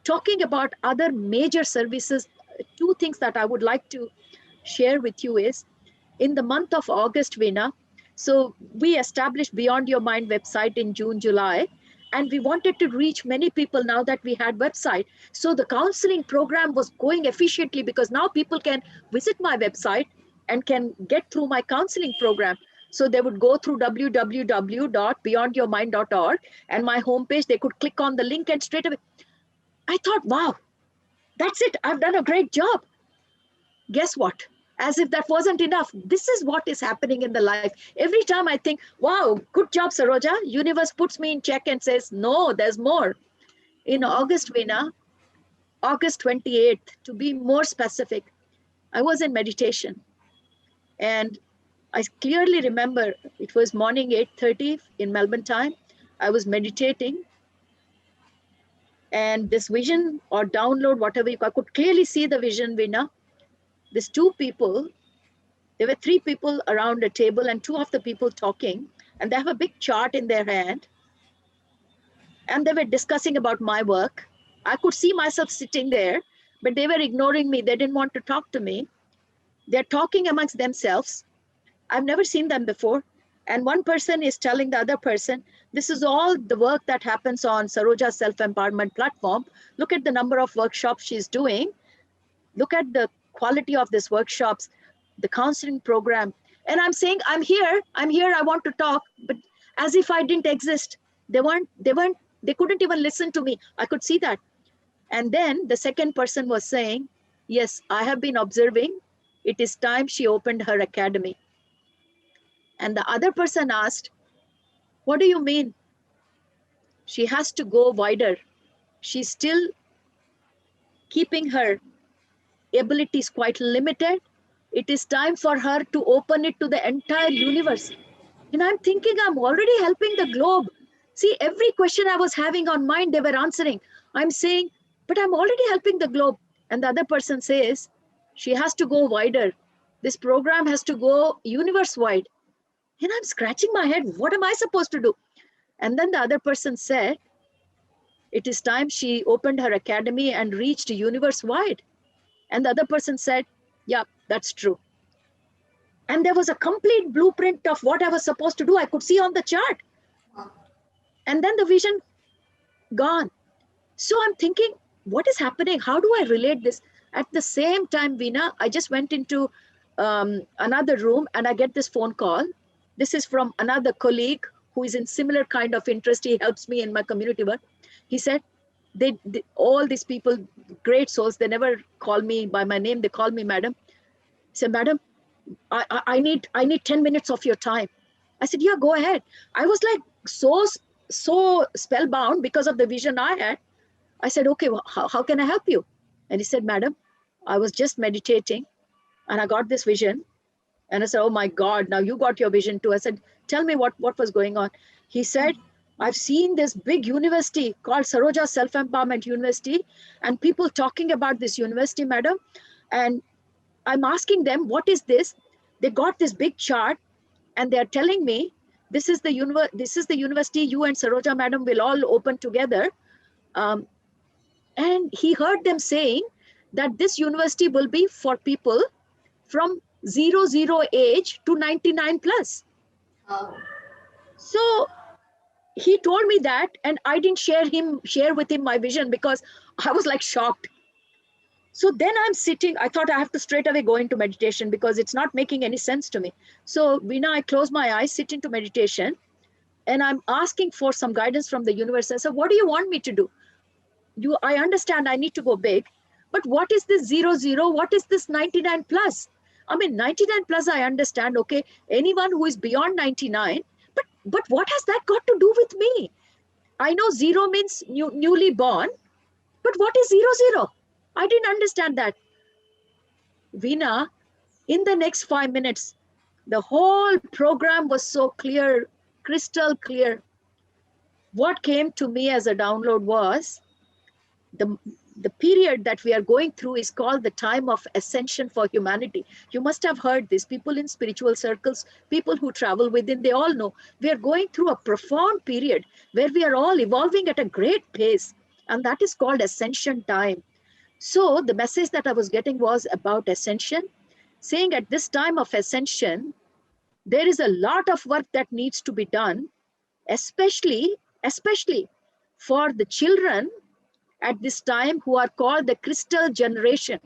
talking about other major services, two things that I would like to share with you is in the month of August, Veena. So we established Beyond Your Mind website in June, July, and we wanted to reach many people now that we had website. So the counseling program was going efficiently because now people can visit my website and can get through my counseling program. So they would go through www.beyondyourmind.org and my homepage, they could click on the link and straight away. I thought, wow, that's it. I've done a great job. Guess what? As if that wasn't enough. This is what is happening in the life. Every time I think, wow, good job, Saroja. Universe puts me in check and says, no, there's more. In August, Veena, August 28th, to be more specific, I was in meditation. And I clearly remember it was morning 8:30 in Melbourne time. I was meditating. And this vision or download, whatever I could clearly see the vision, Veena. These two people, there were three people around a table and two of the people talking, and they have a big chart in their hand. And they were discussing about my work. I could see myself sitting there, but they were ignoring me. They didn't want to talk to me. They're talking amongst themselves. I've never seen them before. And one person is telling the other person, this is all the work that happens on Saroja's self-empowerment platform. Look at the number of workshops she's doing. Look at the quality of these workshops, the counseling program. And I'm saying, I'm here, I want to talk, but as if I didn't exist. They couldn't even listen to me. I could see that. And then the second person was saying, yes, I have been observing. It is time she opened her academy. And the other person asked, what do you mean? She has to go wider. She's still keeping her abilities quite limited. It is time for her to open it to the entire universe. And I'm thinking, I'm already helping the globe. See, every question I was having on mind, they were answering. I'm saying, but I'm already helping the globe. And the other person says, she has to go wider. This program has to go universe wide. And I'm scratching my head. What am I supposed to do? And then the other person said, it is time she opened her academy and reached universe wide. And the other person said, yeah, that's true. And there was a complete blueprint of what I was supposed to do. I could see on the chart. And then the vision gone. So I'm thinking, what is happening? How do I relate this? At the same time, Veena, I just went into another room and I get this phone call. This is from another colleague who is in similar kind of interest. He helps me in my community work. He said, all these people, great souls, they never call me by my name. They call me madam. He said, madam, I need 10 minutes of your time. I said, yeah, go ahead. I was like so spellbound because of the vision I had. I said, okay, well, how can I help you? And he said, madam, I was just meditating and I got this vision. And I said, oh my God, now you got your vision too. I said, tell me what was going on. He said, I've seen this big university called Saroja Self-Empowerment University and people talking about this university, madam. And I'm asking them, what is this? They got this big chart and they're telling me, this is the university you and Saroja madam will all open together. And he heard them saying that this university will be for people from 00 age to 99 plus. Oh. So he told me that, and I didn't share with him my vision because I was like shocked. So then I'm sitting, I thought I have to straight away go into meditation because it's not making any sense to me. So Veena, I close my eyes, sit into meditation, and I'm asking for some guidance from the universe. I said, what do you want me to do? I understand I need to go big, but what is this 00? What is this 99 plus? I mean, 99 plus, I understand, okay, anyone who is beyond 99, but what has that got to do with me? I know 0 means newly born, but what is 00? I didn't understand that. Veena, in the next 5 minutes, the whole program was so clear, crystal clear. What came to me as a download was the period that we are going through is called the time of ascension for humanity. You must have heard this. People in spiritual circles, people who travel within, they all know we are going through a profound period where we are all evolving at a great pace. And that is called ascension time. So the message that I was getting was about ascension, saying at this time of ascension, there is a lot of work that needs to be done, especially for the children at this time who are called the crystal generation.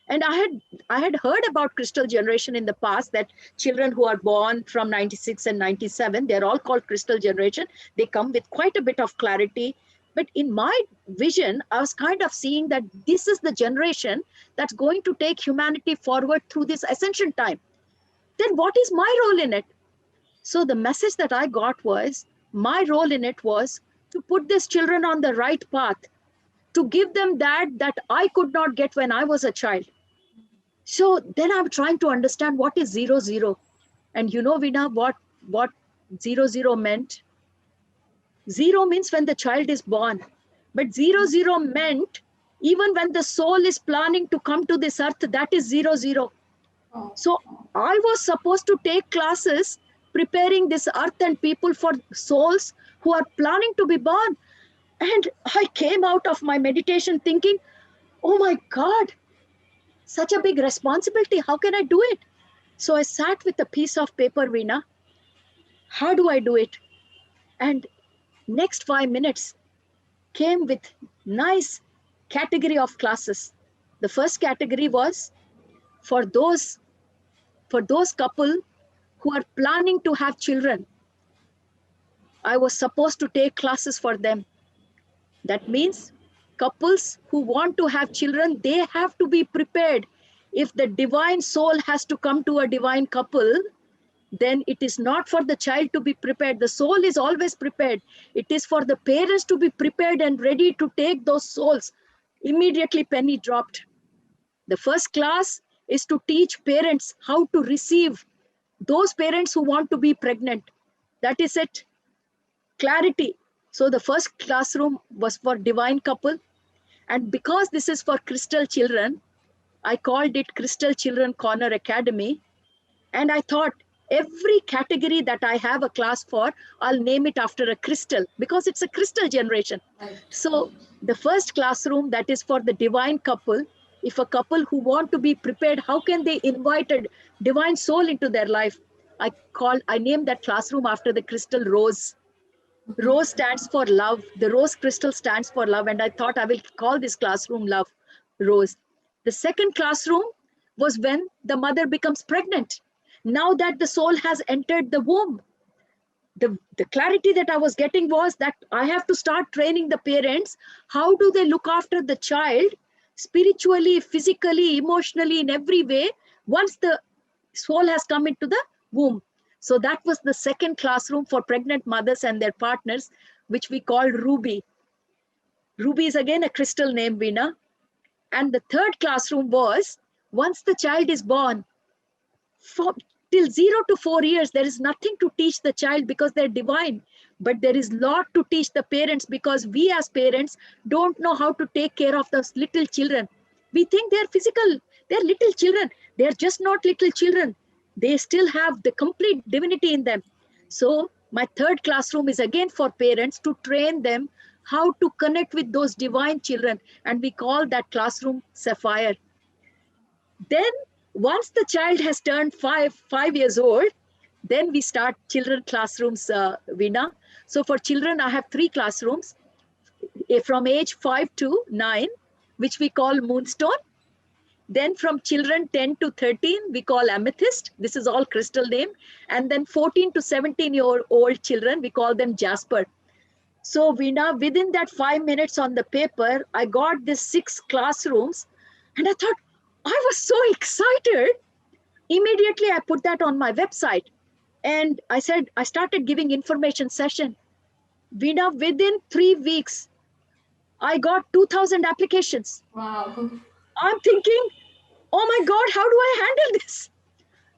And I had heard about crystal generation in the past, that children who are born from 96 and 97, they're all called crystal generation. They come with quite a bit of clarity. But in my vision, I was kind of seeing that this is the generation that's going to take humanity forward through this ascension time. Then what is my role in it? So the message that I got was, my role in it was to put these children on the right path, to give them that I could not get when I was a child. So then I'm trying to understand what is 00. And you know, Veena, what 00 meant? 0 means when the child is born. But 00 meant even when the soul is planning to come to this earth, that is 00. So I was supposed to take classes preparing this earth and people for souls who are planning to be born. And I came out of my meditation thinking, oh my God, such a big responsibility. How can I do it? So I sat with a piece of paper, Veena. How do I do it? And next 5 minutes came with nice category of classes. The first category was for those couple who are planning to have children. I was supposed to take classes for them. That means couples who want to have children, they have to be prepared. If the divine soul has to come to a divine couple, then it is not for the child to be prepared. The soul is always prepared. It is for the parents to be prepared and ready to take those souls. Immediately penny dropped. The first class is to teach parents how to receive those parents who want to be pregnant. That is it. Clarity. So the first classroom was for divine couple. And because this is for crystal children, I called it Crystal Children Corner Academy. And I thought every category that I have a class for, I'll name it after a crystal because it's a crystal generation. Right. So the first classroom that is for the divine couple, if a couple who want to be prepared, how can they invite a divine soul into their life? I named that classroom after the crystal rose. Rose stands for love. The rose crystal stands for love. And I thought I will call this classroom Love Rose. The second classroom was when the mother becomes pregnant. Now that the soul has entered the womb, the clarity that I was getting was that I have to start training the parents. How do they look after the child spiritually, physically, emotionally, in every way, once the soul has come into the womb? So that was the second classroom for pregnant mothers and their partners, which we called Ruby. Ruby is again a crystal name, Veena. And the third classroom was once the child is born, till 0 to 4 years, there is nothing to teach the child because they're divine. But there is a lot to teach the parents because we as parents don't know how to take care of those little children. We think they're physical, they're little children. They're just not little children. They still have the complete divinity in them. So my third classroom is again for parents to train them how to connect with those divine children. And we call that classroom Sapphire. Then once the child has turned 5 years old, then we start children classrooms, Veena. So for children, I have 3 classrooms from age 5 to 9, which we call Moonstone. Then from children 10 to 13, we call Amethyst. This is all crystal name. And then 14 to 17-year-old children, we call them Jasper. So Veena, within that 5 minutes on the paper, I got these 6 classrooms. And I thought, I was so excited. Immediately, I put that on my website. And I said, I started giving information session. Veena, within 3 weeks, I got 2,000 applications. Wow. I'm thinking, oh my God, how do I handle this?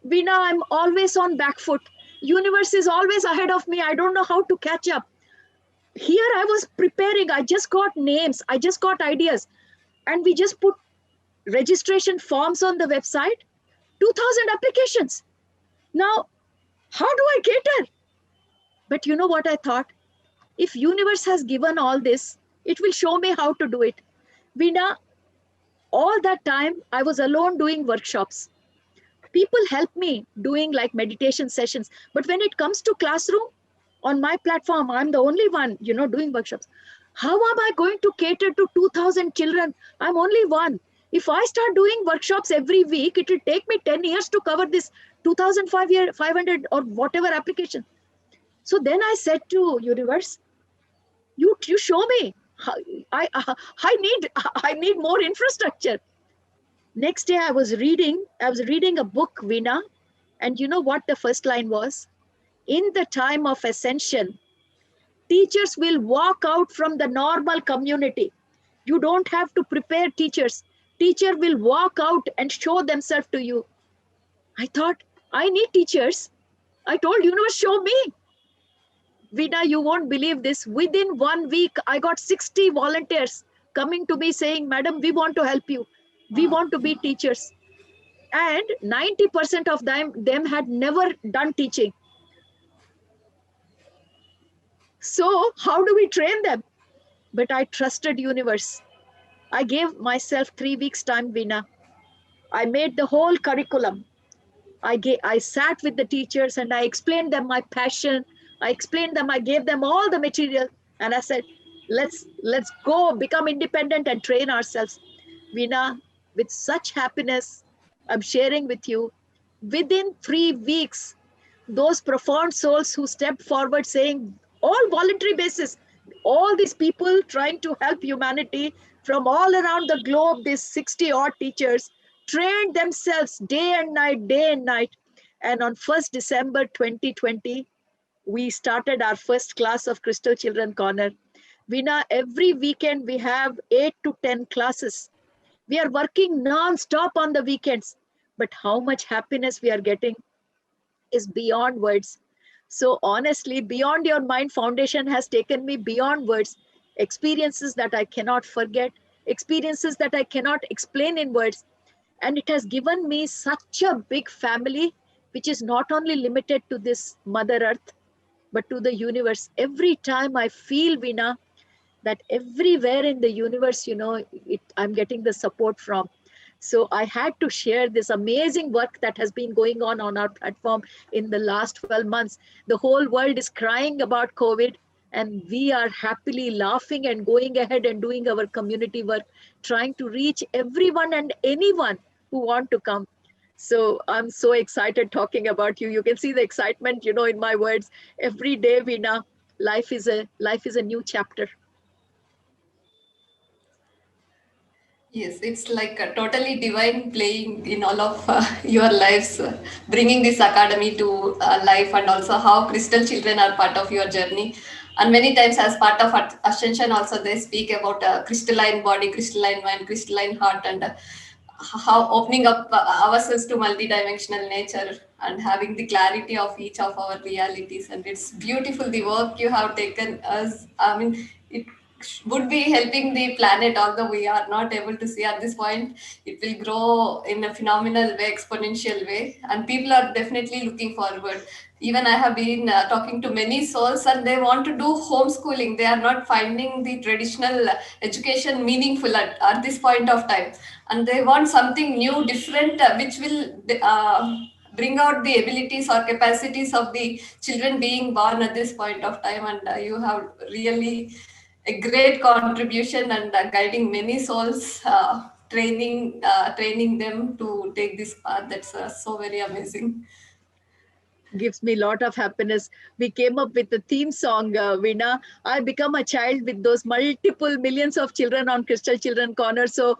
Veena, I'm always on back foot. Universe is always ahead of me. I don't know how to catch up. Here I was preparing. I just got names. I just got ideas. And we just put registration forms on the website. 2,000 applications. Now, how do I cater? But you know what I thought? If universe has given all this, It will show me how to do it. Veena, all that time I was alone doing workshops. People help me doing like meditation sessions. But when it comes to classroom, on my platform, I'm the only one, doing workshops. How am I going to cater to 2,000 children? I'm only one. If I start doing workshops every week, it will take me 10 years to cover this 2,500 or whatever application. So then I said to universe, you show me. I need more infrastructure. Next day I was reading a book, Veena, and you know what the first line was? In the time of ascension, teachers will walk out from the normal community. You don't have to prepare teachers. Teacher will walk out and show themselves to you. I thought, I need teachers. I told universe, show me. Vida, you won't believe this. Within 1 week, I got 60 volunteers coming to me saying, Madam, we want to help you. We want to be teachers. And 90% of them had never done teaching. So how do we train them? But I trusted universe. I gave myself 3 weeks time, Veena. I made the whole curriculum. I sat with the teachers and I explained them my passion. I gave them all the material, and I said, let's go become independent and train ourselves. Veena, with such happiness, I'm sharing with you, within 3 weeks, those profound souls who stepped forward saying, all voluntary basis, all these people trying to help humanity from all around the globe, these 60 odd teachers trained themselves day and night. And on 1st December 2020, we started our first class of Crystal Children Corner. Veena, every weekend we have 8 to 10 classes. We are working non-stop on the weekends, but how much happiness we are getting is beyond words. So honestly, Beyond Your Mind Foundation has taken me beyond words. Experiences that I cannot forget, experiences that I cannot explain in words. And it has given me such a big family, which is not only limited to this Mother Earth, but to the universe. Every time I feel, Veena, that everywhere in the universe, I'm getting the support from. So I had to share this amazing work that has been going on our platform in the last 12 months. The whole world is crying about COVID, and we are happily laughing and going ahead and doing our community work, trying to reach everyone and anyone who want to come. So I'm so excited talking about you. You can see the excitement, in my words. Every day, Veena, life is a new chapter. Yes, it's like a totally divine playing in all of your lives, bringing this academy to life, and also how crystal children are part of your journey. And many times, as part of Ascension, also they speak about crystalline body, crystalline mind, crystalline heart, and how opening up ourselves to multidimensional nature and having the clarity of each of our realities. And it's beautiful the work you have taken us. I mean, it would be helping the planet, although we are not able to see at this point. It will grow in a phenomenal way, exponential way, and people are definitely looking forward. Even I have been talking to many souls, and they want to do homeschooling. They are not finding the traditional education meaningful at this point of time, and they want something new, different, which will bring out the abilities or capacities of the children being born at this point of time. And you have really a great contribution, and guiding many souls, training them to take this path. That's so very amazing. Gives me a lot of happiness. We came up with the theme song, Veena. I become a child with those multiple millions of children on Crystal Children Corner. So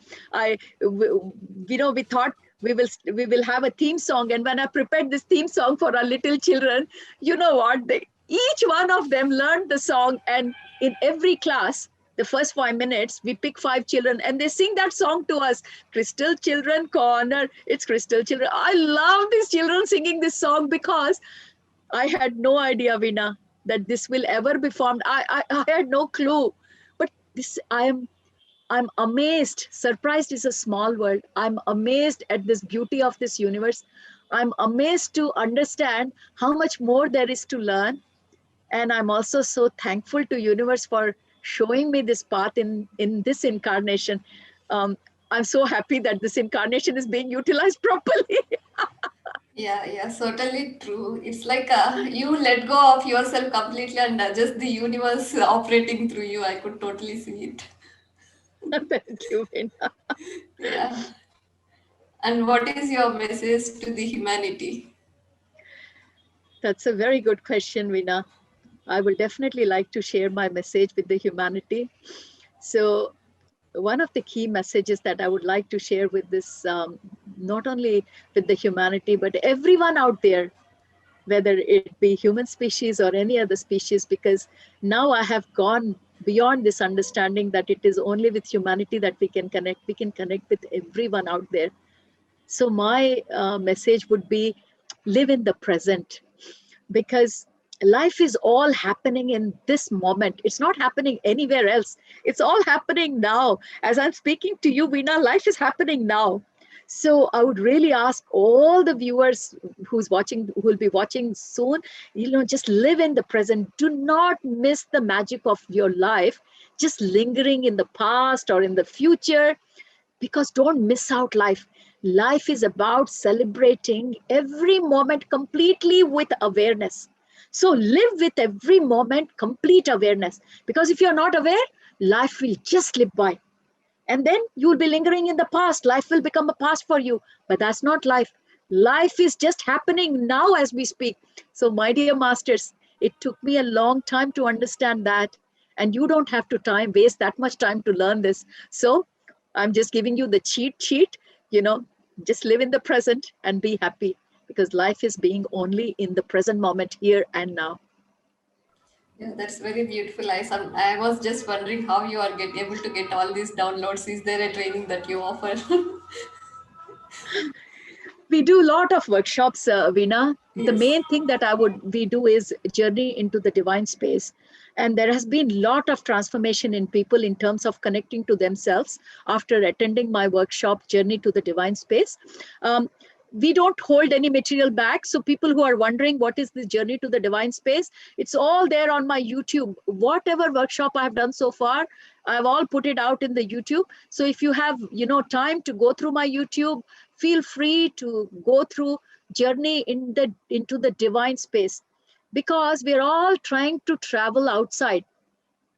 we thought we will have a theme song. And when I prepared this theme song for our little children, you know what? Each one of them learned the song, and in every class, the first 5 minutes, we pick 5 children and they sing that song to us. Crystal Children Corner, it's Crystal Children. I love these children singing this song because I had no idea, Veena, that this will ever be formed. I had no clue. But this, I'm amazed. Surprised is a small word. I'm amazed at this beauty of this universe. I'm amazed to understand how much more there is to learn. And I'm also so thankful to universe for showing me this path in this incarnation. I'm so happy that this incarnation is being utilized properly. Yeah, certainly true. It's like you let go of yourself completely and just the universe operating through you. I could totally see it. Thank you, Veena. Yeah. And what is your message to the humanity? That's a very good question, Veena. I will definitely like to share my message with the humanity. So, one of the key messages that I would like to share with this, not only with the humanity, but everyone out there, whether it be human species or any other species, because now I have gone beyond this understanding that it is only with humanity that we can connect. We can connect with everyone out there. So, my message would be live in the present, because life is all happening in this moment. It's not happening anywhere else. It's all happening now. As I'm speaking to you, Veena, life is happening now. So I would really ask all the viewers who's watching, who will be watching soon, just live in the present. Do not miss the magic of your life, just lingering in the past or in the future, because don't miss out life. Life is about celebrating every moment completely with awareness. So live with every moment complete awareness, because if you're not aware, life will just slip by, and then you will be lingering in the past. Life will become a past for you, but that's not life. Life is just happening now as we speak. So my dear masters, it took me a long time to understand that, and you don't have to waste that much time to learn this. So I'm just giving you the cheat sheet. you know just live in the present and be happy, because life is being only in the present moment, here and now. Yeah, that's very beautiful. I was just wondering how you are able to get all these downloads. Is there a training that you offer? We do a lot of workshops, Veena. The Yes. main thing that we do is journey into the divine space. And there has been a lot of transformation in people in terms of connecting to themselves after attending my workshop, Journey to the Divine Space. Um, we don't hold any material back. So people who are wondering what is this Journey to the Divine Space, it's all there on my YouTube. Whatever workshop I've done so far, I've all put it out in the YouTube. So if you have, time to go through my YouTube, feel free to go through Journey into the divine space, because we're all trying to travel outside.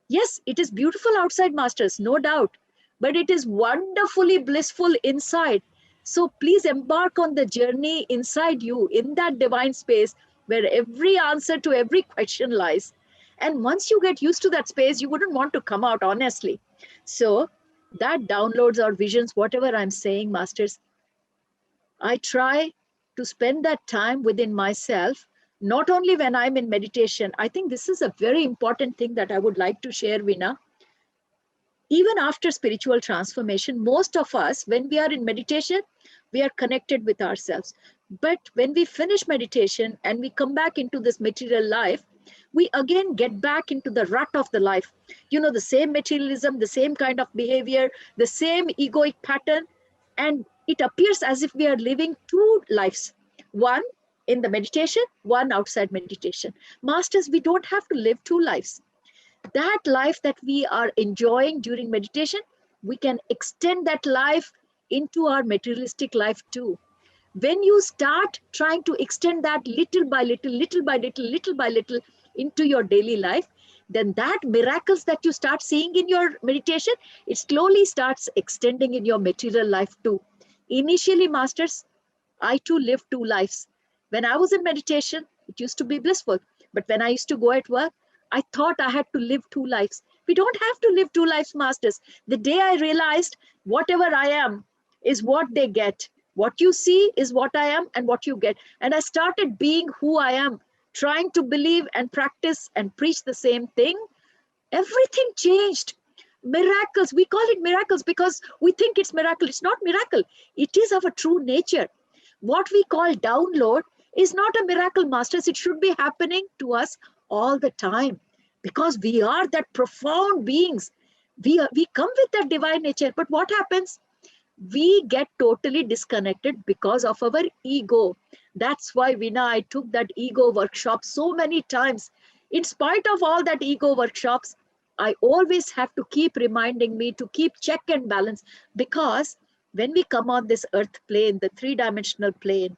Yes, it is beautiful outside, masters, no doubt, but it is wonderfully blissful inside. So please embark on the journey inside you, in that divine space where every answer to every question lies. And once you get used to that space, you wouldn't want to come out, honestly. So that downloads or visions, whatever I'm saying, masters, I try to spend that time within myself, not only when I'm in meditation. I think this is a very important thing that I would like to share, Veena. Even after spiritual transformation, most of us, when we are in meditation, we are connected with ourselves. But when we finish meditation and we come back into this material life, we again get back into the rut of the life. The same materialism, the same kind of behavior, the same egoic pattern. And it appears as if we are living two lives, one in the meditation, one outside meditation. Masters, we don't have to live two lives. That life that we are enjoying during meditation, we can extend that life into our materialistic life too. When you start trying to extend that little by little, little by little, little by little into your daily life, then that miracles that you start seeing in your meditation, it slowly starts extending in your material life too. Initially, masters, I too lived two lives. When I was in meditation, it used to be blissful. But when I used to go at work, I thought I had to live two lives. We don't have to live two lives, masters. The day I realized whatever I am is what they get. What you see is what I am and what you get. And I started being who I am, trying to believe and practice and preach the same thing. Everything changed. Miracles, we call it miracles because we think it's miracle. It's not miracle. It is our true nature. What we call download is not a miracle, masters. It should be happening to us all the time, because we are that profound beings. We come with that divine nature. But what happens? We get totally disconnected because of our ego. That's why, Veena, I took that ego workshop so many times. In spite of all that ego workshops, I always have to keep reminding me to keep check and balance, because when we come on this earth plane, the three-dimensional plane,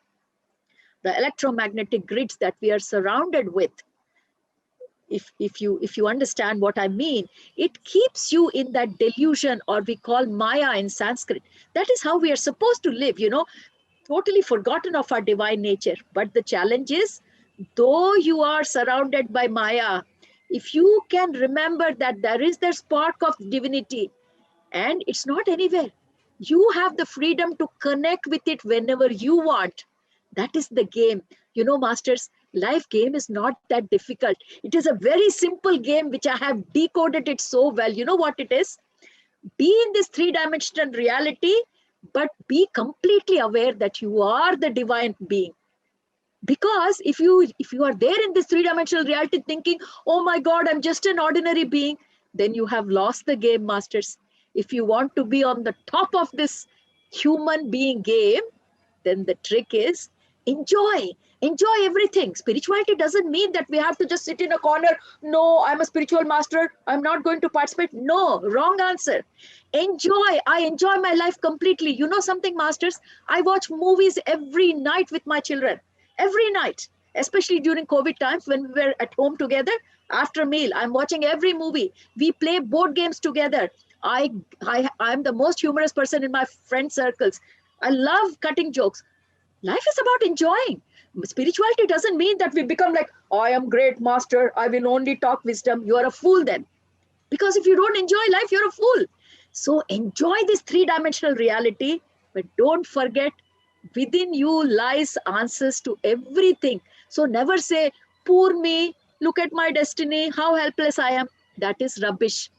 the electromagnetic grids that we are surrounded with, if you understand what I mean, it keeps you in that delusion, or we call Maya in Sanskrit. That is how we are supposed to live, totally forgotten of our divine nature. But the challenge is, though you are surrounded by Maya, if you can remember that there is the spark of divinity, and it's not anywhere, you have the freedom to connect with it whenever you want. That is the game. Masters, life game is not that difficult. It is a very simple game which I have decoded it so well. You know what it is? Be in this three-dimensional reality, but be completely aware that you are the divine being. Because if you are there in this three-dimensional reality thinking, oh my God, I'm just an ordinary being, then you have lost the game, masters. If you want to be on the top of this human being game, then the trick is enjoy everything. Spirituality doesn't mean that we have to just sit in a corner. No, I'm a spiritual master, I'm not going to participate. No, wrong answer. I enjoy my life completely. You know something, masters? I watch movies every night with my children, every night, especially during COVID times when we were at home together. After meal, I'm watching every movie. We play board games together. I'm the most humorous person in my friend circles. I love cutting jokes. Life is about enjoying. Spirituality doesn't mean that we become like, I am great master, I will only talk wisdom. You are a fool then. Because if you don't enjoy life, you're a fool. So enjoy this three-dimensional reality, but don't forget, within you lies answers to everything. So never say, poor me, look at my destiny, how helpless I am. That is rubbish.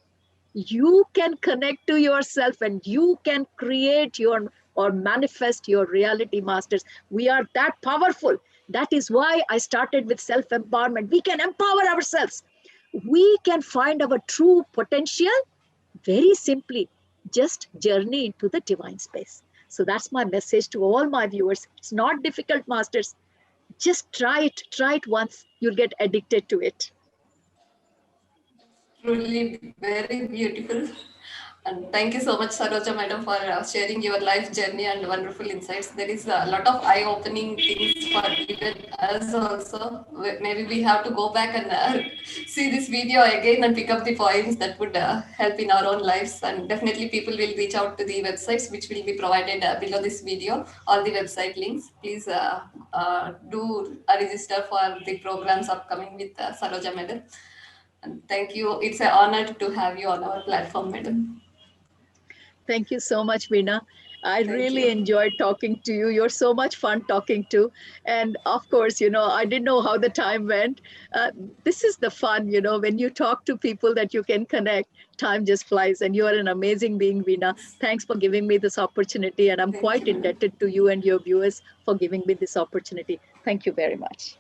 You can connect to yourself, and you can create your or manifest your reality, masters. We are that powerful. That is why I started with self-empowerment. We can empower ourselves. We can find our true potential very simply. Just journey into the divine space. So that's my message to all my viewers. It's not difficult, masters. Just try it once. You'll get addicted to it. Truly very beautiful. And thank you so much, Saroja Madam, for sharing your life journey and wonderful insights. There is a lot of eye-opening things for even us also. Maybe we have to go back and see this video again and pick up the points that would help in our own lives. And definitely people will reach out to the websites which will be provided below this video, all the website links. Please do register for the programs upcoming with Saroja Madam. And thank you. It's an honor to have you on our platform, madam. Thank you so much, Veena. I Thank really you. enjoyed talking to you. You're so much fun talking to. And of course, I didn't know how the time went. This is the fun, when you talk to people that you can connect, time just flies. And you are an amazing being, Veena. Thanks for giving me this opportunity. And I'm Thank quite you, madam. indebted to you and your viewers for giving me this opportunity. Thank you very much.